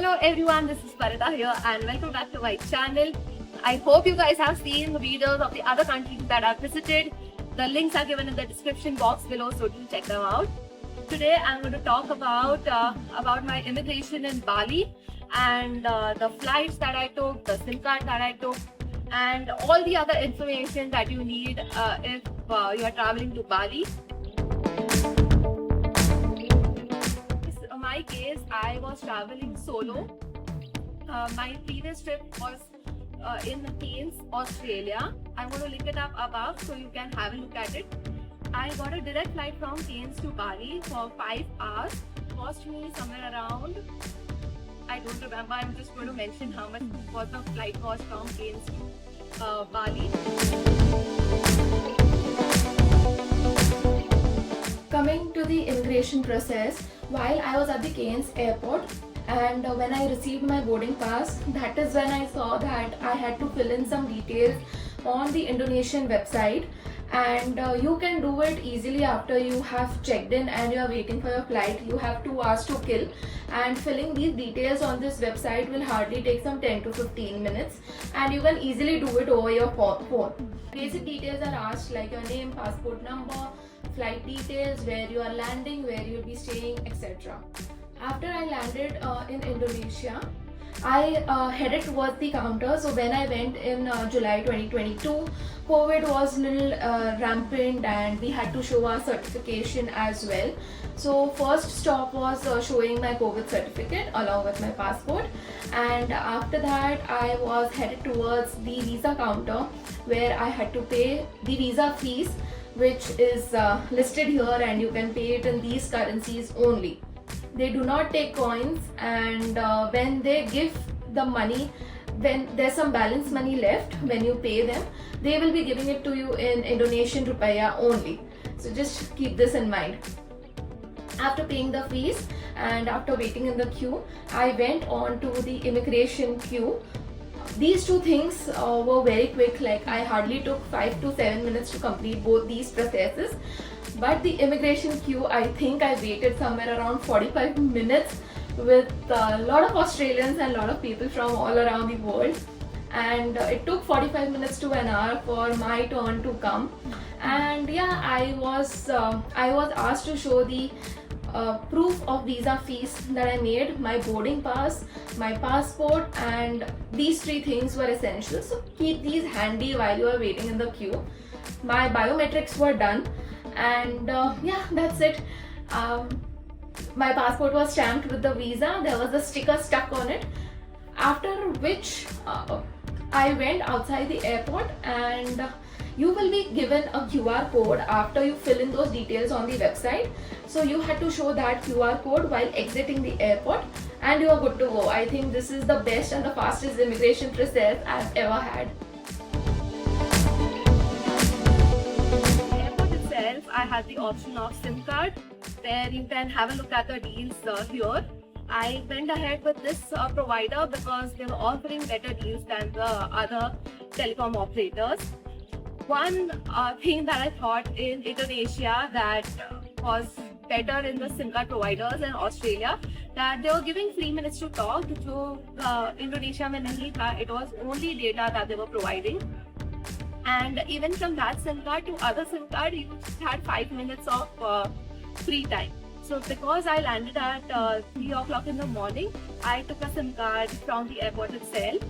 Hello everyone, this is Parita here and welcome back to my channel. I hope you guys have seen the videos of the other countries that I've visited. The links are given in the description box below, so do check them out. Today I'm going to talk about my immigration in Bali and the flights that I took, the SIM card that I took, and all the other information that you need if you are traveling to Bali. In my case, I was traveling solo. My previous trip was in Cairns, Australia. I'm going to link it up above so you can have a look at it. I got a direct flight from Cairns to Bali for 5 hours. Cost me somewhere around, I don't remember, I'm just going to mention how much was the flight cost from Cairns to Bali. Coming to the immigration process, while I was at the Cairns airport and when I received my boarding pass, that is when I saw that I had to fill in some details on the Indonesian website, and you can do it easily after you have checked in and you are waiting for your flight. You have 2 hours to kill, and filling these details on this website will hardly take some 10 to 15 minutes, and you can easily do it over your phone. Basic details are asked like your name, passport number, flight details, where you are landing, where you will be staying, etc. After I landed in Indonesia, I headed towards the counter. So when I went in July 2022, COVID was a little rampant and we had to show our certification as well. So first stop was showing my COVID certificate along with my passport, and after that I was headed towards the visa counter where I had to pay the visa fees, which is listed here, and you can pay it in these currencies only. They do not take coins, and when they give the money, when there's some balance money left when you pay them, they will be giving it to you in Indonesian rupiah only. So just keep this in mind. After paying the fees and after waiting in the queue, I went on to the immigration queue. These two things were very quick, like I hardly took 5 to 7 minutes to complete both these processes. But the immigration queue, I think I waited somewhere around 45 minutes with a lot of Australians and a lot of people from all around the world. And it took 45 minutes to an hour for my turn to come. And yeah, I was asked to show the proof of visa fees that I made, my boarding pass, my passport, and these 3 things were essential. So keep these handy while you are waiting in the queue. My biometrics were done, and yeah, that's it. My passport was stamped with the visa. There was a sticker stuck on it. After which I went outside the airport, and you will be given a QR code after you fill in those details on the website. So you had to show that QR code while exiting the airport, and you are good to go. I think this is the best and the fastest immigration process I've ever had. Airport itself, I had the option of SIM card, where you can have a look at the deals here. I went ahead with this provider because they were offering better deals than the other telecom operators. One thing that I thought in Indonesia that was better in the SIM card providers in Australia, that they were giving 3 minutes to talk. To Indonesia mein nahi tha, it was only data that they were providing. And even from that SIM card to other SIM card, you had 5 minutes of free time. So because I landed at 3 o'clock in the morning, I took a SIM card from the airport itself.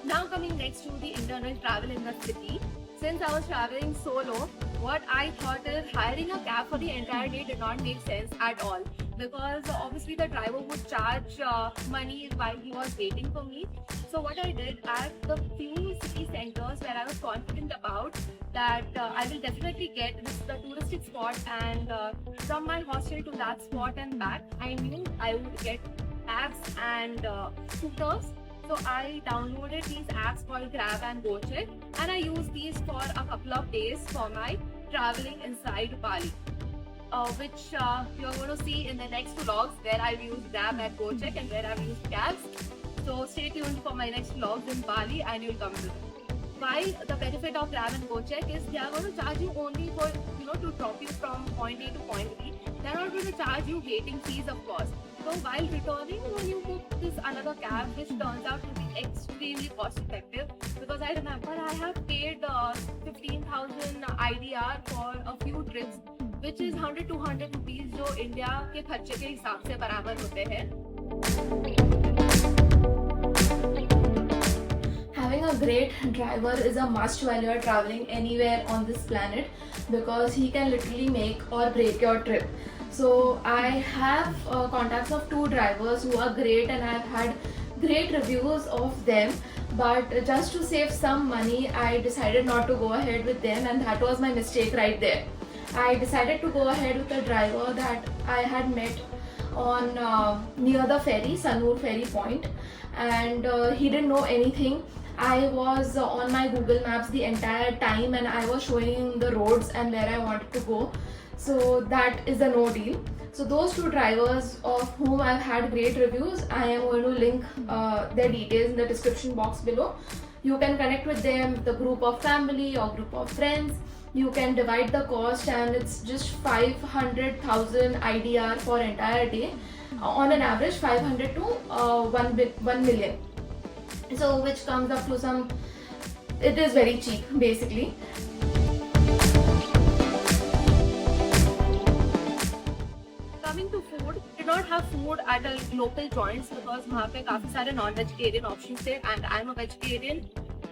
Now coming next to the internal travel in the city. Since I was traveling solo, what I thought is hiring a cab for the entire day did not make sense at all, because obviously the driver would charge money while he was waiting for me. So what I did, at the few city centers where I was confident about that I will definitely get this the touristic spot, and from my hostel to that spot and back, I knew I would get cabs and scooters. So I downloaded these apps called Grab and GoCheck, and I used these for a couple of days for my traveling inside Bali, which you're going to see in the next vlogs, where I've used Grab and GoCheck and where I've used cabs. So stay tuned for my next vlogs in Bali and you'll come to them. why the benefit of Grab and Gojek is they are going to charge you only for, to drop you from point A to point B. They are not going to charge you waiting fees, of course. So while returning, you book this another cab, which turns out to be extremely cost effective, because I remember I have paid 15,000 IDR for a few trips, which is 100-200 rupees, जो India के खर्चे के हिसाब से बराबर होते हैं. Having a great driver is a must while you are traveling anywhere on this planet, because he can literally make or break your trip. So I have contacts of 2 drivers who are great, and I've had great reviews of them. But just to save some money, I decided not to go ahead with them, and that was my mistake right there. I decided to go ahead with a driver that I had met on near the ferry, Sanur Ferry Point, and he didn't know anything. I was on my Google Maps the entire time, and I was showing the roads and where I wanted to go. So that is a no deal. So those 2 drivers of whom I've had great reviews, I am going to link their details in the description box below. You can connect with them, the group of family or group of friends. You can divide the cost, and it's just 500,000 IDR for entire day. On an average, 500 to 1 million. So which comes up to some, it is very cheap basically. Coming to food, did not have food at a local joints because वहाँ पे काफी सारे non-vegetarian options थे, and I'm a vegetarian.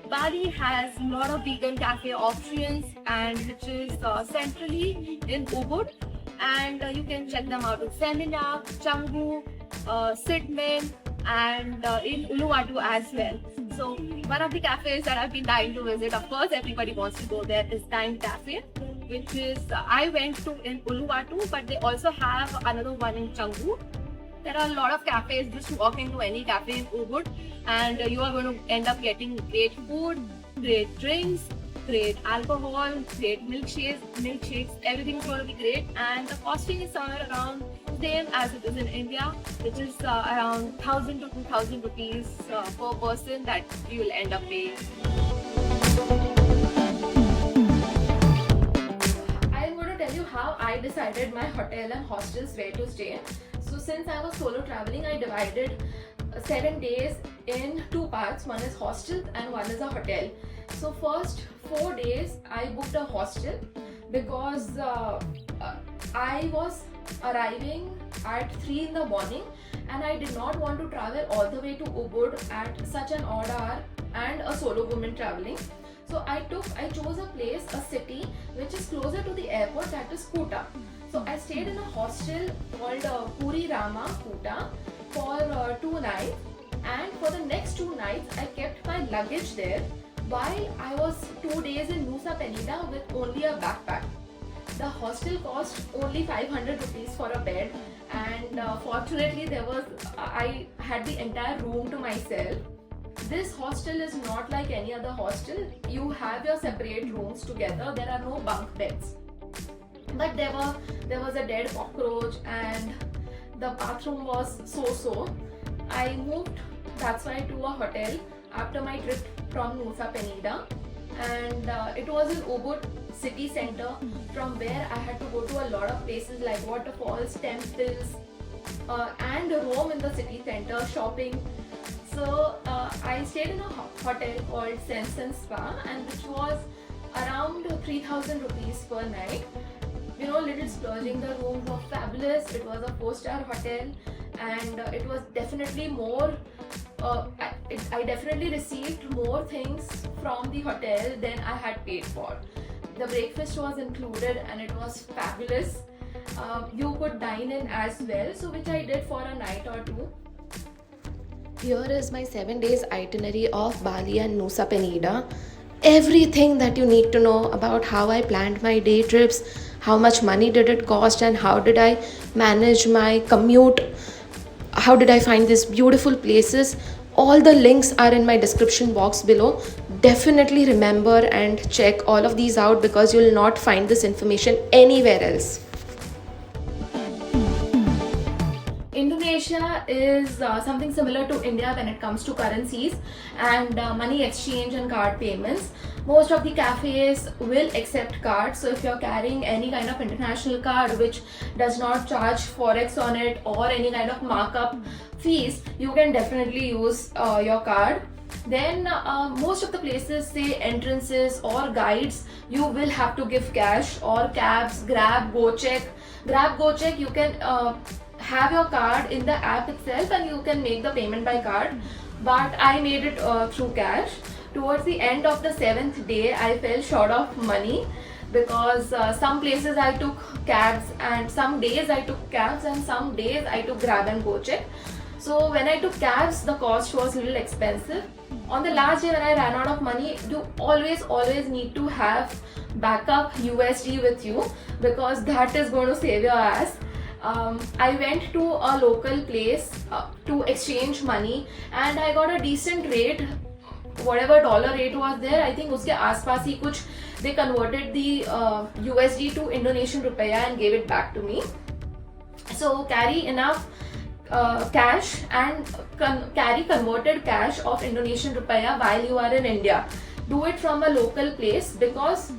Bali has a lot of vegan cafe options, and which is centrally in Ubud, and you can check them out in Seminyak, Canggu, Sidman, and in Uluwatu as well. So one of the cafes that I've been dying to visit, of course everybody wants to go there, is Time Cafe, which is I went to in Uluwatu, but they also have another one in Canggu. There are a lot of cafes. Just walk into any cafe in Ubud, and you are going to end up getting great food, great drinks, great alcohol, great milkshakes. Everything's going to be great, and the costing is somewhere around same as it is in India, which is around 1,000 to 2,000 rupees per person that you will end up paying. I'm going to tell you how I decided my hotel and hostels where to stay. So since I was solo traveling, I divided 7 days in 2 parts. One is hostel and one is a hotel. So first 4 days I booked a hostel because I was arriving at 3 in the morning, and I did not want to travel all the way to Ubud at such an odd hour and a solo woman traveling. So I chose a place, a city which is closer to the airport, that is Kuta. So I stayed in a hostel called Puri Rama Kuta for 2 nights, and for the next 2 nights I kept my luggage there while I was 2 days in Nusa Penida with only a backpack. The hostel cost only 500 rupees for a bed, and fortunately I had the entire room to myself. This hostel is not like any other hostel. You have your separate rooms together. There are no bunk beds. But there was a dead cockroach, and the bathroom was so. I moved, that's why, to a hotel after my trip from Nusa Penida, and it was in Ubud city center, from where I had to go to a lot of places like waterfalls, temples, and roam in the city center, shopping. So I stayed in a hotel called Sense and Spa, and which was around 3,000 rupees per night. Little splurging. The rooms were fabulous. It was a 4-star hotel, and it was definitely more. I definitely received more things from the hotel than I had paid for. The breakfast was included, and it was fabulous. You could dine in as well, so which I did for a night or 2. Here is my 7 days itinerary of Bali and Nusa Penida. Everything that you need to know about how I planned my day trips, how much money did it cost, and how did I manage my commute, how did I find these beautiful places. All the links are in my description box below. Definitely remember and check all of these out, because you will not find this information anywhere else. Indonesia Indonesia is something similar to India when it comes to currencies and money exchange and card payments. Most of the cafes will accept cards. So if you're carrying any kind of international card which does not charge forex on it or any kind of markup fees, you can definitely use your card. Then most of the places say entrances or guides, you will have to give cash, or cabs, Grab, GoCheck. Grab, GoCheck, you can have your card in the app itself and you can make the payment by card. But I made it through cash. Towards the end of the 7th day, I fell short of money because some places I took cabs and some days I took cabs and some days I took Grab and GoCheck. So when I took cabs, the cost was a little expensive. On the last day when I ran out of money, you always need to have backup USD with you because that is going to save your ass. I went to a local place to exchange money and I got a decent rate. Whatever dollar rate was there, I think uske aaspaas hi kuch they converted the USD to Indonesian rupiah and gave it back to me. So carry enough cash and carry converted cash of Indonesian rupiah while you are in India. Do it from a local place because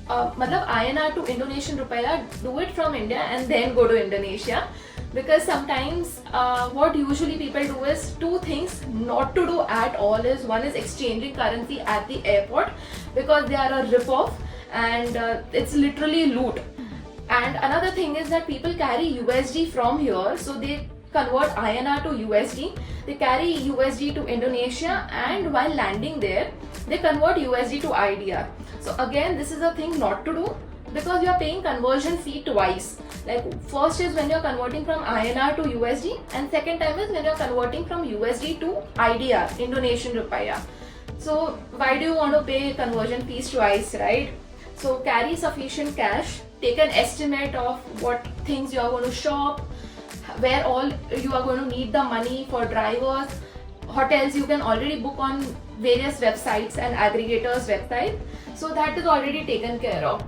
matlab INR to Indonesian rupiah, do it from India and then go to Indonesia. Because sometimes what usually people do is two things not to do at all is, one is exchanging currency at the airport because they are a rip-off and it's literally loot. And another thing is that people carry USD from here, so they convert INR to USD, they carry USD to Indonesia, and while landing there they convert USD to IDR. So again, this is a thing not to do because you are paying conversion fee twice. Like first is when you are converting from INR to USD and second time is when you are converting from USD to IDR, Indonesian rupiah. So why do you want to pay conversion fees twice, right? So carry sufficient cash, take an estimate of what things you are going to shop, where all you are going to need the money for drivers. Hotels you can already book on various websites and aggregators websites, so that is already taken care of.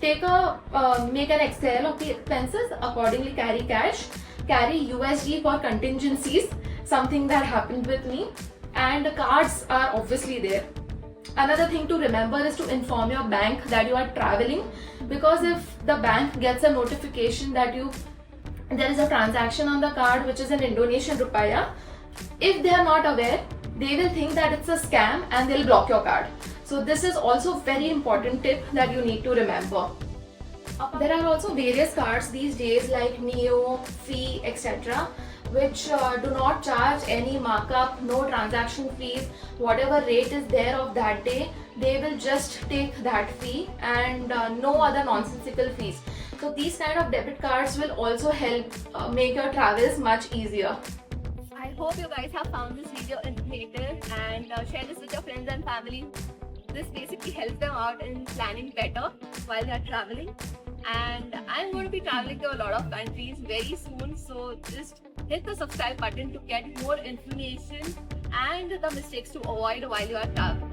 Make an Excel of the expenses, accordingly carry cash, carry USD for contingencies, something that happened with me, and cards are obviously there. Another thing to remember is to inform your bank that you are traveling, because if the bank gets a notification that there is a transaction on the card which is in Indonesian rupiah, if they are not aware, they will think that it's a scam and they'll block your card. So this is also very important tip that you need to remember. There are also various cards these days like Neo, Fee, etc. which do not charge any markup, no transaction fees. Whatever rate is there of that day, they will just take that fee and no other nonsensical fees. So these kind of debit cards will also help make your travels much easier. I hope you guys have found this video informative and share this with your friends and family. This basically helps them out in planning better while they are traveling. And I'm going to be traveling to a lot of countries very soon, so just hit the subscribe button to get more information and the mistakes to avoid while you are traveling.